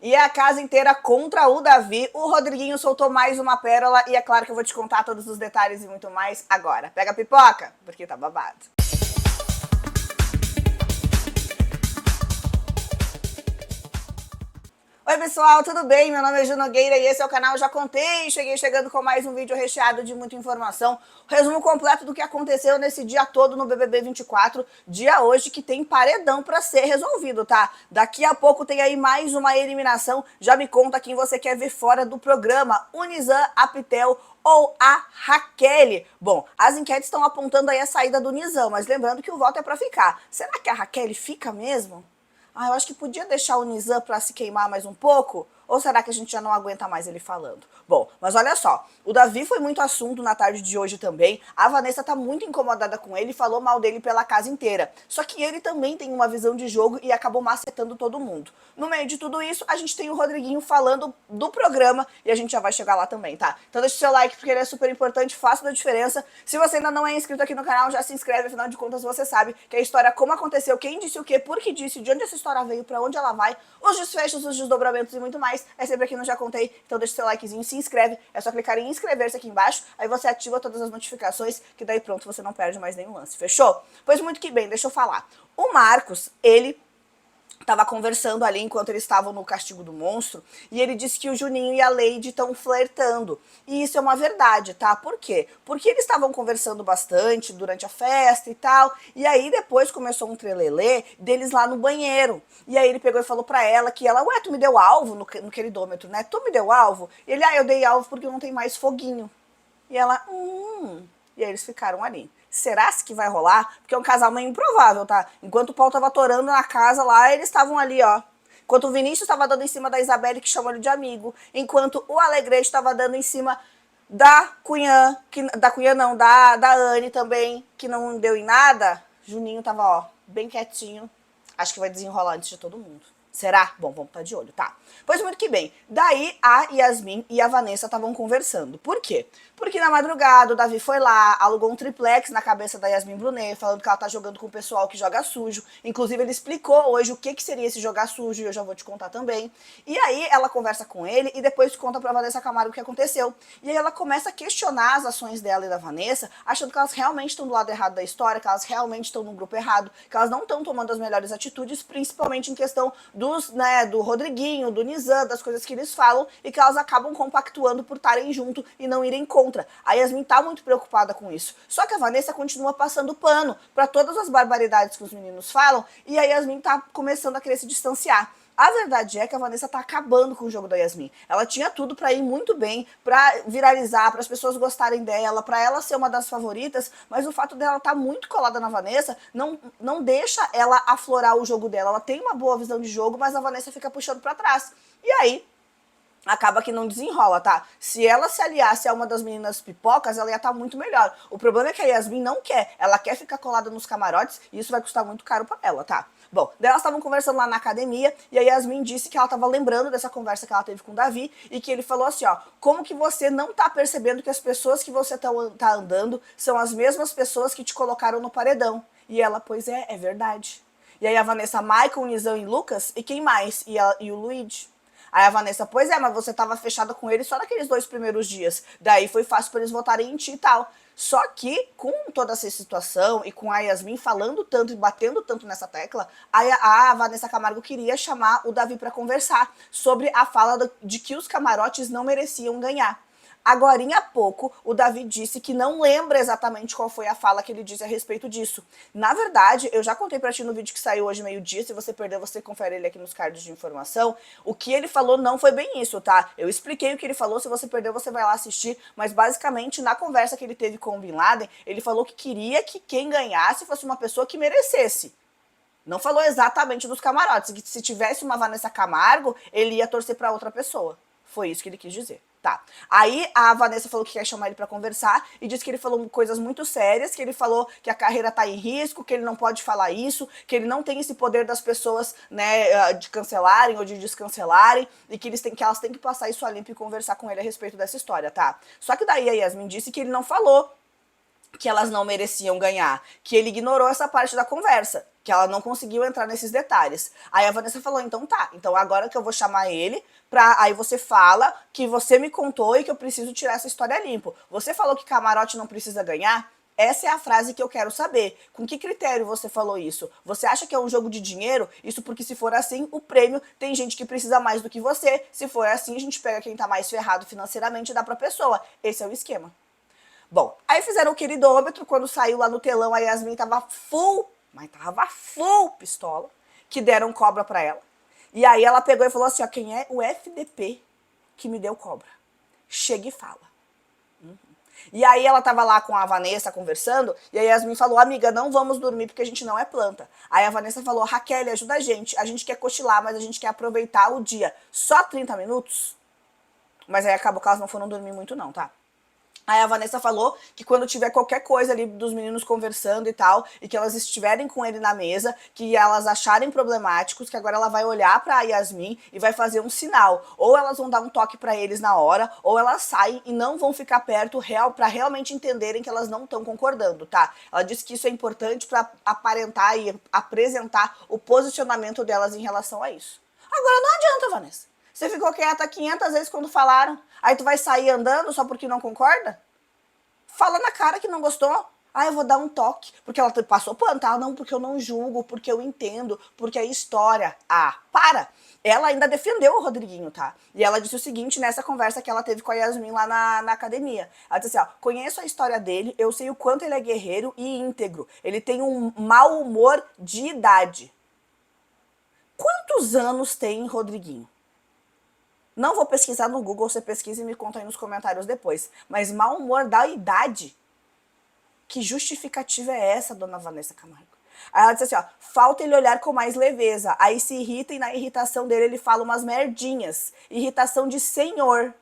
E é a casa inteira contra o Davi. O Rodriguinho soltou mais uma pérola e é claro que eu vou te contar todos os detalhes e muito mais agora. Pega a pipoca, porque tá babado. Oi pessoal, tudo bem? Meu nome é Ju Nogueira e esse é o canal Já Contei. Cheguei chegando com mais um vídeo recheado de muita informação. Resumo completo do que aconteceu nesse dia todo no BBB 24. Dia hoje que tem paredão pra ser resolvido, tá? Daqui a pouco tem aí mais uma eliminação. Já me conta quem você quer ver fora do programa. O Nizam, a Pitel ou a Raquel. Bom, as enquetes estão apontando aí a saída do Nizam, mas lembrando que o voto é pra ficar. Será que a Raquel fica mesmo? Eu acho que podia deixar o Nizam pra se queimar mais um pouco? Ou será que a gente já não aguenta mais ele falando? Bom, mas olha só, o Davi foi muito assunto na tarde de hoje também. A Vanessa tá muito incomodada com ele e falou mal dele pela casa inteira. Só que ele também tem uma visão de jogo e acabou macetando todo mundo. No meio de tudo isso, a gente tem o Rodriguinho falando do programa e a gente já vai chegar lá também, tá? Então deixa o seu like porque ele é super importante, faça a diferença. Se você ainda não é inscrito aqui no canal, já se inscreve, afinal de contas você sabe que a história como aconteceu, quem disse o quê, por que disse, de onde essa história veio, pra onde ela vai, os desfechos, os desdobramentos e muito mais, é sempre aqui no Já Contei. Então deixa o seu likezinho, se inscreve, é só clicar em inscrever-se aqui embaixo, aí você ativa todas as notificações, que daí pronto, você não perde mais nenhum lance, fechou? Pois muito que bem, deixa eu falar. O Marcos, ele tava conversando ali enquanto eles estavam no Castigo do Monstro, e ele disse que o Juninho e a Lady estão flertando. E isso é uma verdade, tá? Por quê? Porque eles estavam conversando bastante durante a festa e tal, e aí depois começou um trelelê deles lá no banheiro. E aí ele pegou e falou pra ela que ela, ué, tu me deu alvo no queridômetro, né? Tu me deu alvo? E ele, eu dei alvo porque não tem mais foguinho. E ela, E aí eles ficaram ali. Será que vai rolar? Porque é um casal meio improvável, tá? Enquanto o Paulo tava atorando na casa lá, eles estavam ali, ó. Enquanto o Vinícius tava dando em cima da Isabelle, que chamou ele de amigo. Enquanto o Alegrete tava dando em cima da Cunhã, da Cunhã não, da Anne também, que não deu em nada. Juninho tava, ó, bem quietinho. Acho que vai desenrolar antes de todo mundo. Será? Bom, vamos estar de olho, tá? Pois muito que bem. Daí a Yasmin e a Vanessa estavam conversando. Por quê? Porque na madrugada o Davi foi lá, alugou um triplex na cabeça da Yasmin Brunet, falando que ela tá jogando com o pessoal que joga sujo. Inclusive ele explicou hoje o que seria esse jogar sujo e eu já vou te contar também. E aí ela conversa com ele e depois conta pra Vanessa Camargo o que aconteceu. E aí ela começa a questionar as ações dela e da Vanessa, achando que elas realmente estão do lado errado da história, que elas realmente estão no grupo errado, que elas não estão tomando as melhores atitudes, principalmente em questão do Rodriguinho, do Nizam, das coisas que eles falam, e que elas acabam compactuando por estarem junto e não irem contra. A Yasmin tá muito preocupada com isso. Só que a Vanessa continua passando pano para todas as barbaridades que os meninos falam, e a Yasmin tá começando a querer se distanciar. A verdade é que a Vanessa tá acabando com o jogo da Yasmin. Ela tinha tudo pra ir muito bem, pra viralizar, para as pessoas gostarem dela, pra ela ser uma das favoritas, mas o fato dela estar muito colada na Vanessa não deixa ela aflorar o jogo dela. Ela tem uma boa visão de jogo, mas a Vanessa fica puxando pra trás. E aí, acaba que não desenrola, tá? Se ela se aliasse a uma das meninas pipocas, ela ia estar muito melhor. O problema é que a Yasmin não quer. Ela quer ficar colada nos camarotes e isso vai custar muito caro pra ela, tá? Bom, daí elas estavam conversando lá na academia e a Yasmin disse que ela estava lembrando dessa conversa que ela teve com o Davi e que ele falou assim, ó, como que você não tá percebendo que as pessoas que você tá andando são as mesmas pessoas que te colocaram no paredão? E ela, pois é verdade. E aí a Vanessa, Michael, Nizam e Lucas, e quem mais? E o Luigi. Aí a Vanessa, pois é, mas você tava fechada com ele só naqueles 2 primeiros dias. Daí foi fácil pra eles votarem em ti e tal. Só que, com toda essa situação e com a Yasmin falando tanto e batendo tanto nessa tecla, a Vanessa Camargo queria chamar o Davi pra conversar sobre a fala de que os camarotes não mereciam ganhar. Agorinha há pouco, o Davi disse que não lembra exatamente qual foi a fala que ele disse a respeito disso. Na verdade, eu já contei pra ti no vídeo que saiu hoje meio-dia, se você perdeu, você confere ele aqui nos cards de informação. O que ele falou não foi bem isso, tá? Eu expliquei o que ele falou, se você perdeu, você vai lá assistir, mas basicamente, na conversa que ele teve com o Bin Laden, ele falou que queria que quem ganhasse fosse uma pessoa que merecesse. Não falou exatamente dos camarotes, que se tivesse uma Vanessa Camargo, ele ia torcer pra outra pessoa. Foi isso que ele quis dizer. Tá. Aí a Vanessa falou que quer chamar ele pra conversar e disse que ele falou coisas muito sérias, que ele falou que a carreira tá em risco, que ele não pode falar isso, que ele não tem esse poder das pessoas, né, de cancelarem ou de descancelarem e que elas têm que passar isso a limpo e conversar com ele a respeito dessa história, tá? Só que daí a Yasmin disse que ele não falou que elas não mereciam ganhar, que ele ignorou essa parte da conversa. que ela não conseguiu entrar nesses detalhes. Aí a Vanessa falou, então tá, então agora que eu vou chamar ele, aí você fala que você me contou e que eu preciso tirar essa história limpo. Você falou que camarote não precisa ganhar? Essa é a frase que eu quero saber. Com que critério você falou isso? Você acha que é um jogo de dinheiro? Isso porque se for assim, o prêmio tem gente que precisa mais do que você. Se for assim, a gente pega quem tá mais ferrado financeiramente e dá pra pessoa. Esse é o esquema. Bom, aí fizeram o queridômetro, quando saiu lá no telão, a Yasmin tava full, mas tava full pistola, que deram cobra pra ela. E aí ela pegou e falou assim, ó, quem é o FDP que me deu cobra? Chega e fala. E aí ela tava lá com a Vanessa conversando, e a Yasmin falou, amiga, não vamos dormir porque a gente não é planta. Aí a Vanessa falou, Raquel, ajuda a gente quer cochilar, mas a gente quer aproveitar o dia. Só 30 minutos? Mas aí acabou que elas não foram dormir muito não, tá? Aí a Vanessa falou que quando tiver qualquer coisa ali dos meninos conversando e tal, e que elas estiverem com ele na mesa, que elas acharem problemáticos, que agora ela vai olhar pra Yasmin e vai fazer um sinal. Ou elas vão dar um toque pra eles na hora, ou elas saem e não vão ficar perto pra realmente entenderem que elas não estão concordando, tá? Ela disse que isso é importante pra aparentar e apresentar o posicionamento delas em relação a isso. Agora não adianta, Vanessa. Você ficou quieta 500 vezes quando falaram, aí tu vai sair andando só porque não concorda? Fala na cara que não gostou. Ah, eu vou dar um toque. Porque ela passou pano, tá? Não, porque eu não julgo, porque eu entendo, porque é história. Ah, para! Ela ainda defendeu o Rodriguinho, tá? E ela disse o seguinte nessa conversa que ela teve com a Yasmin lá na academia. Ela disse assim, ó, conheço a história dele, eu sei o quanto ele é guerreiro e íntegro. Ele tem um mau humor de idade. Quantos anos tem Rodriguinho? Não vou pesquisar no Google, você pesquisa e me conta aí nos comentários depois. Mas mau humor da idade? Que justificativa é essa, dona Vanessa Camargo? Aí ela disse assim, ó, falta ele olhar com mais leveza. Aí se irrita e na irritação dele ele fala umas merdinhas. Irritação de senhor.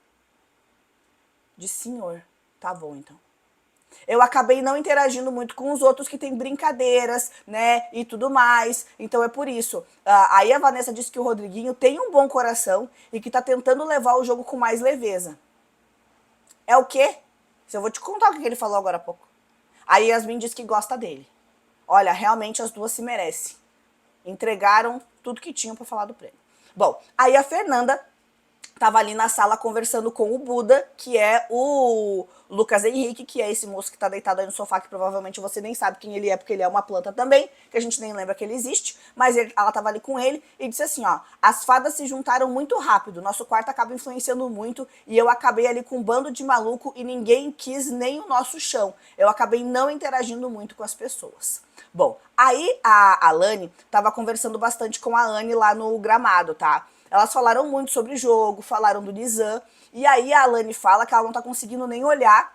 De senhor. Tá bom, então. Eu acabei não interagindo muito com os outros que tem brincadeiras, né, e tudo mais. Então é por isso. Aí a Vanessa disse que o Rodriguinho tem um bom coração e que tá tentando levar o jogo com mais leveza. É o quê? Eu vou te contar o que ele falou agora há pouco. Aí Yasmin disse que gosta dele. Olha, realmente as duas se merecem. Entregaram tudo que tinham para falar do prêmio. Bom, aí a Fernanda tava ali na sala conversando com o Buda, que é o Lucas Henrique, que é esse moço que tá deitado aí no sofá, que provavelmente você nem sabe quem ele é, porque ele é uma planta também, que a gente nem lembra que ele existe, mas ela tava ali com ele e disse assim, ó, as fadas se juntaram muito rápido, nosso quarto acaba influenciando muito e eu acabei ali com um bando de maluco e ninguém quis nem o nosso chão, eu acabei não interagindo muito com as pessoas. Bom, aí a Alane tava conversando bastante com a Anne lá no gramado, tá? Elas falaram muito sobre o jogo, falaram do Nizam, e aí a Alane fala que ela não tá conseguindo nem olhar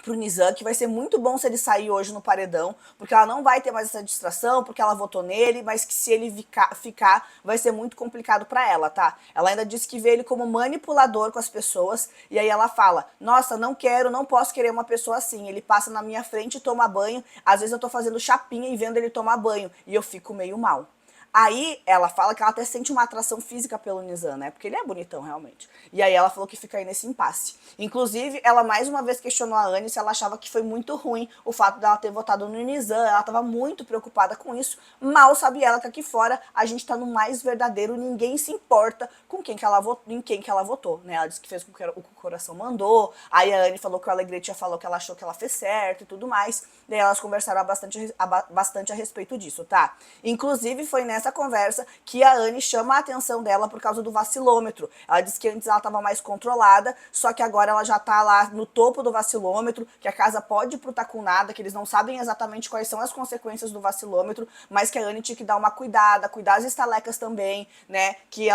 pro Nizam, que vai ser muito bom se ele sair hoje no paredão, porque ela não vai ter mais essa distração, porque ela votou nele, mas que se ele ficar vai ser muito complicado pra ela, tá? Ela ainda disse que vê ele como manipulador com as pessoas, e aí ela fala, nossa, não quero, não posso querer uma pessoa assim, ele passa na minha frente e toma banho, às vezes eu tô fazendo chapinha e vendo ele tomar banho, e eu fico meio mal. Aí ela fala que ela até sente uma atração física pelo Nizam, né? Porque ele é bonitão, realmente. E aí ela falou que fica aí nesse impasse. Inclusive, ela mais uma vez questionou a Anne se ela achava que foi muito ruim o fato dela ter votado no Nizam. Ela tava muito preocupada com isso. Mal sabe ela que aqui fora a gente tá no mais verdadeiro, ninguém se importa com quem que ela votou, em quem que ela votou, né? Ela disse que fez o que o coração mandou. Aí a Anne falou que o Alegrete já falou que ela achou que ela fez certo e tudo mais. Daí elas conversaram bastante a respeito disso, tá? Inclusive, foi nessa conversa que a Anne chama a atenção dela por causa do vacilômetro. Ela disse que antes ela estava mais controlada, só que agora ela já tá lá no topo do vacilômetro, que a casa pode ir pro tá com nada, que eles não sabem exatamente quais são as consequências do vacilômetro, mas que a Anne tinha que dar uma cuidada, cuidar as estalecas também, né? Que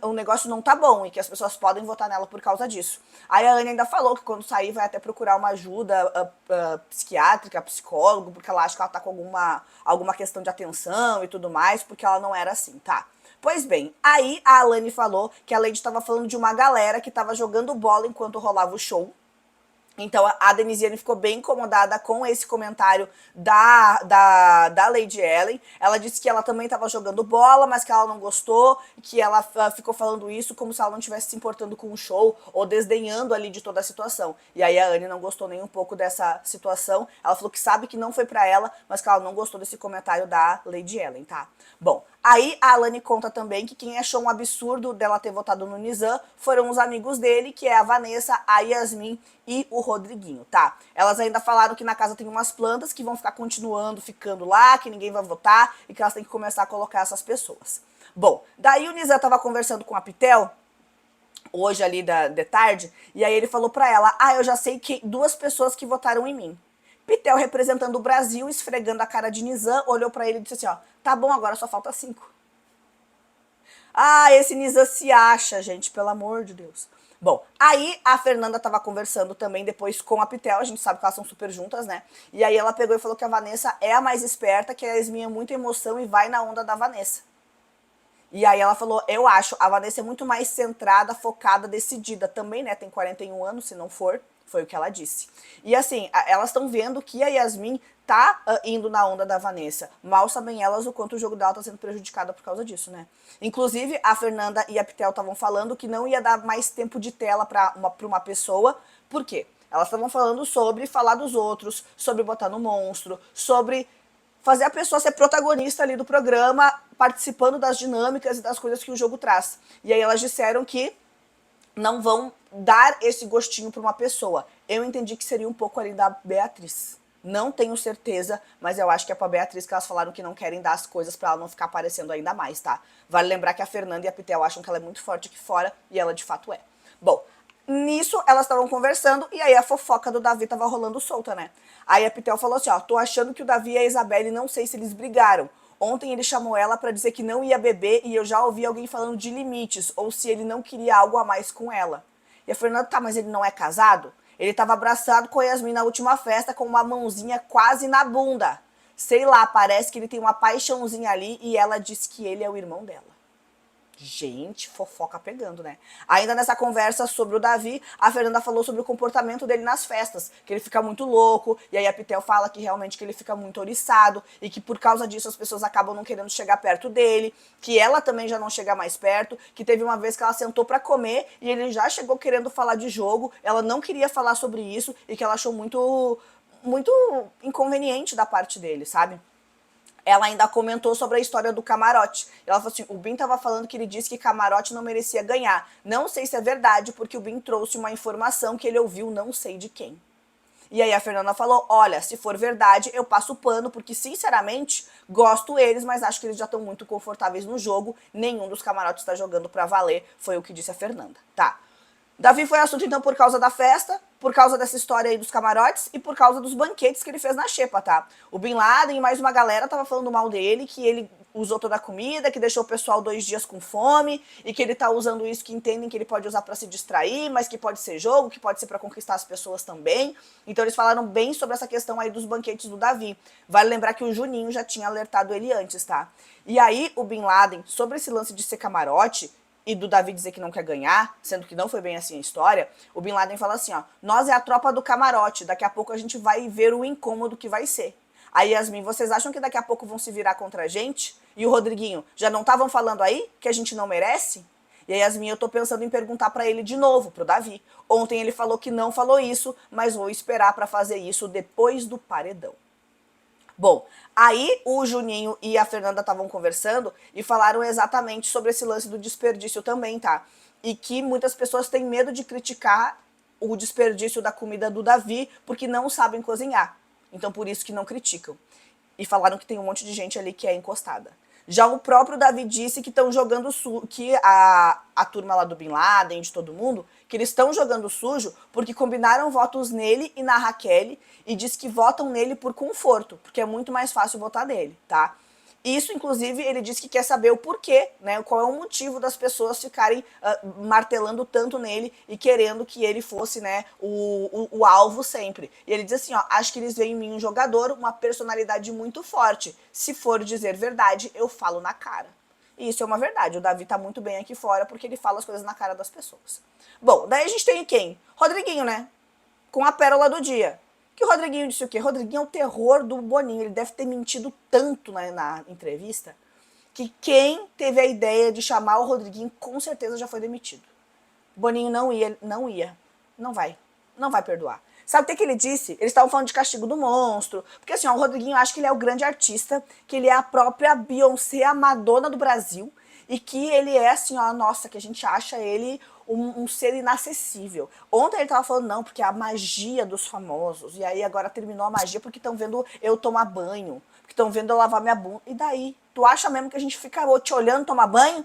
o negócio não tá bom e que as pessoas podem votar nela por causa disso. Aí a Anne ainda falou que quando sair vai até procurar uma ajuda psiquiátrica, psicólogo, porque ela acha que ela tá com alguma questão de atenção e tudo mais, porque ela não era assim, tá? Pois bem, aí a Alane falou que a Lady estava falando de uma galera que estava jogando bola enquanto rolava o show, Então a Denisiane ficou bem incomodada com esse comentário da Lady Ellen. Ela disse que ela também estava jogando bola, mas que ela não gostou, que ela ficou falando isso como se ela não estivesse se importando com o show ou desdenhando ali de toda a situação. E aí a Anne não gostou nem um pouco dessa situação. Ela falou que sabe que não foi pra ela, mas que ela não gostou desse comentário da Lady Ellen, tá? Bom, aí a Alane conta também que quem achou um absurdo dela ter votado no Nizam foram os amigos dele, que é a Vanessa, a Yasmin e o Rodriguinho, tá? Elas ainda falaram que na casa tem umas plantas que vão ficar continuando ficando lá, que ninguém vai votar e que elas têm que começar a colocar essas pessoas. Bom, daí o Nizam tava conversando com a Pitel, hoje ali de tarde, e aí ele falou pra ela, eu já sei que 2 pessoas que votaram em mim. Pitel, representando o Brasil, esfregando a cara de Nizam, olhou pra ele e disse assim, ó, tá bom, agora só falta 5. Esse Nizam se acha, gente, pelo amor de Deus. Bom, aí a Fernanda tava conversando também depois com a Pitel, a gente sabe que elas são super juntas, né? E aí ela pegou e falou que a Vanessa é a mais esperta, que a Yasmin é muita emoção e vai na onda da Vanessa. E aí ela falou, eu acho, a Vanessa é muito mais centrada, focada, decidida. Também, né, tem 41 anos, se não for, foi o que ela disse. E assim, elas estão vendo que a Yasmin tá indo na onda da Vanessa. Mal sabem elas o quanto o jogo dela tá sendo prejudicado por causa disso, né? Inclusive, a Fernanda e a Pitel estavam falando que não ia dar mais tempo de tela pra uma pessoa. Por quê? Elas estavam falando sobre falar dos outros, sobre botar no monstro, sobre fazer a pessoa ser protagonista ali do programa, participando das dinâmicas e das coisas que o jogo traz. E aí elas disseram que não vão dar esse gostinho para uma pessoa. Eu entendi que seria um pouco ali da Beatriz. Não tenho certeza, mas eu acho que é pra Beatriz que elas falaram que não querem dar as coisas pra ela não ficar aparecendo ainda mais, tá? Vale lembrar que a Fernanda e a Pitel acham que ela é muito forte aqui fora, e ela de fato é. Bom, nisso elas estavam conversando, e aí a fofoca do Davi tava rolando solta, né? Aí a Pitel falou assim, ó, tô achando que o Davi e a Isabelle, não sei se eles brigaram. Ontem ele chamou ela pra dizer que não ia beber, e eu já ouvi alguém falando de limites, ou se ele não queria algo a mais com ela. E a Fernanda, tá, mas ele não é casado? Ele tava abraçado com a Yasmin na última festa com uma mãozinha quase na bunda. Sei lá, parece que ele tem uma paixãozinha ali e ela disse que ele é o irmão dela. Gente, fofoca pegando, né? Ainda nessa conversa sobre o Davi, a Fernanda falou sobre o comportamento dele nas festas, que ele fica muito louco, e aí a Pitel fala que realmente que ele fica muito oriçado, e que por causa disso as pessoas acabam não querendo chegar perto dele, que ela também já não chega mais perto, que teve uma vez que ela sentou pra comer, e ele já chegou querendo falar de jogo, ela não queria falar sobre isso, e que ela achou muito inconveniente da parte dele, sabe? Ela ainda comentou sobre a história do camarote. Ela falou assim, o Bin tava falando que ele disse que camarote não merecia ganhar. Não sei se é verdade, porque o Bin trouxe uma informação que ele ouviu não sei de quem. E aí a Fernanda falou, olha, se for verdade, eu passo o pano, porque sinceramente, gosto eles, mas acho que eles já estão muito confortáveis no jogo, nenhum dos camarotes está jogando pra valer, foi o que disse a Fernanda, tá? Davi foi assunto então por causa da festa, por causa dessa história aí dos camarotes e por causa dos banquetes que ele fez na xepa, tá? O Bin Laden e mais uma galera tava falando mal dele, que ele usou toda a comida, que deixou o pessoal 2 dias com fome e que ele tá usando isso que entendem que ele pode usar pra se distrair, mas que pode ser jogo, que pode ser pra conquistar as pessoas também. Então eles falaram bem sobre essa questão aí dos banquetes do Davi. Vale lembrar que o Juninho já tinha alertado ele antes, tá? E aí o Bin Laden, sobre esse lance de ser camarote, e do Davi dizer que não quer ganhar, sendo que não foi bem assim a história, o Bin Laden fala assim, ó, nós é a tropa do camarote, daqui a pouco a gente vai ver o incômodo que vai ser. Aí, Yasmin, vocês acham que daqui a pouco vão se virar contra a gente? E o Rodriguinho, já não estavam falando aí que a gente não merece? E aí, Yasmin, eu tô pensando em perguntar pra ele de novo, pro Davi. Ontem ele falou que não falou isso, mas vou esperar pra fazer isso depois do paredão. Bom, aí o Juninho e a Fernanda estavam conversando e falaram exatamente sobre esse lance do desperdício também, tá? E que muitas pessoas têm medo de criticar o desperdício da comida do Davi porque não sabem cozinhar. Então por isso que não criticam. E falaram que tem um monte de gente ali que é encostada. Já o próprio Davi disse que estão jogando que a turma lá do Bin Laden, de todo mundo, que eles estão jogando sujo porque combinaram votos nele e na Raquel e diz que votam nele por conforto, porque é muito mais fácil votar nele, tá? Isso, inclusive, ele disse que quer saber o porquê, né? Qual é o motivo das pessoas ficarem martelando tanto nele e querendo que ele fosse, né, o alvo sempre. E ele diz assim, ó, acho que eles veem em mim um jogador, uma personalidade muito forte. Se for dizer verdade, eu falo na cara. E isso é uma verdade. O Davi tá muito bem aqui fora porque ele fala as coisas na cara das pessoas. Bom, daí a gente tem quem? Rodriguinho, né? com a pérola do dia. Que o Rodriguinho disse o quê? Rodriguinho é o terror do Boninho. Ele deve ter mentido tanto na entrevista que quem teve a ideia de chamar o Rodriguinho com certeza já foi demitido. Boninho não vai perdoar. Sabe o que ele disse? Eles estavam falando de Castigo do Monstro, porque assim, ó, o Rodriguinho acha que ele é o grande artista, que ele é a própria Beyoncé, a Madonna do Brasil, e que ele é assim, ó, nossa, que a gente acha ele um ser inacessível. Ontem ele tava falando, não, porque é a magia dos famosos, e aí agora terminou a magia porque estão vendo eu tomar banho, porque estão vendo eu lavar minha bunda, e daí? Tu acha mesmo que a gente fica te olhando tomar banho?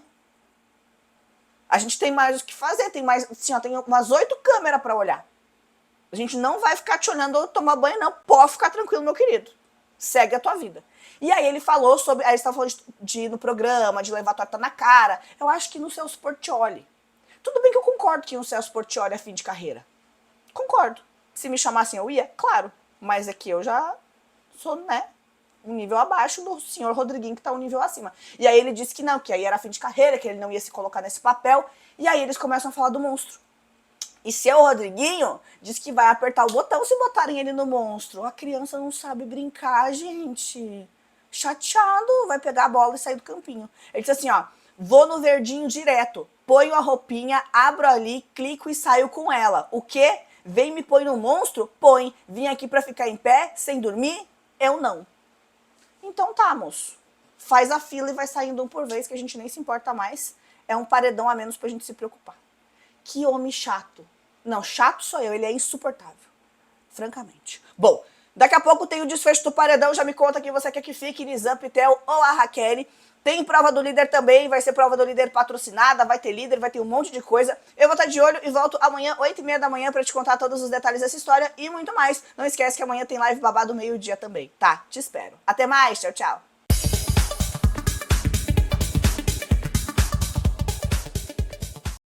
A gente tem mais o que fazer, tem mais, assim, ó, tem umas 8 câmeras para olhar. A gente não vai ficar te olhando ou tomar banho, não. Pode ficar tranquilo, meu querido. Segue a tua vida. E aí ele falou sobre, aí ele estava falando de ir no programa, de levar torta na cara. Eu acho que no Celso Portiolli. Tudo bem que eu concordo que no Celso Portiolli é fim de carreira. Concordo. Se me chamassem eu ia, claro. Mas é que eu já sou, né, um nível abaixo do senhor Rodriguinho, que tá um nível acima. E aí ele disse que não, que aí era fim de carreira, que ele não ia se colocar nesse papel. E aí eles começam a falar do monstro. E seu Rodriguinho diz que vai apertar o botão se botarem ele no monstro. A criança não sabe brincar, gente. Chateado, vai pegar a bola e sair do campinho. Ele disse assim, ó, vou no verdinho direto, ponho a roupinha, abro ali, clico e saio com ela. O quê? Vem me põe no monstro? Põe. Vim aqui pra ficar em pé, sem dormir? Eu não. Então tá, moço. Faz a fila e vai saindo um por vez, que a gente nem se importa mais. É um paredão a menos pra gente se preocupar. Que homem chato. Não, chato sou eu, ele é insuportável. Francamente. Bom, daqui a pouco tem o desfecho do paredão, já me conta quem você quer que fique, Nizam, Pitel ou a Raquel. Tem prova do líder também, vai ser prova do líder patrocinada, vai ter líder, vai ter um monte de coisa. Eu vou estar de olho e volto amanhã, 8h30 da manhã, pra te contar todos os detalhes dessa história e muito mais. Não esquece que amanhã tem live babado meio-dia também, tá? Te espero. Até mais, tchau, tchau.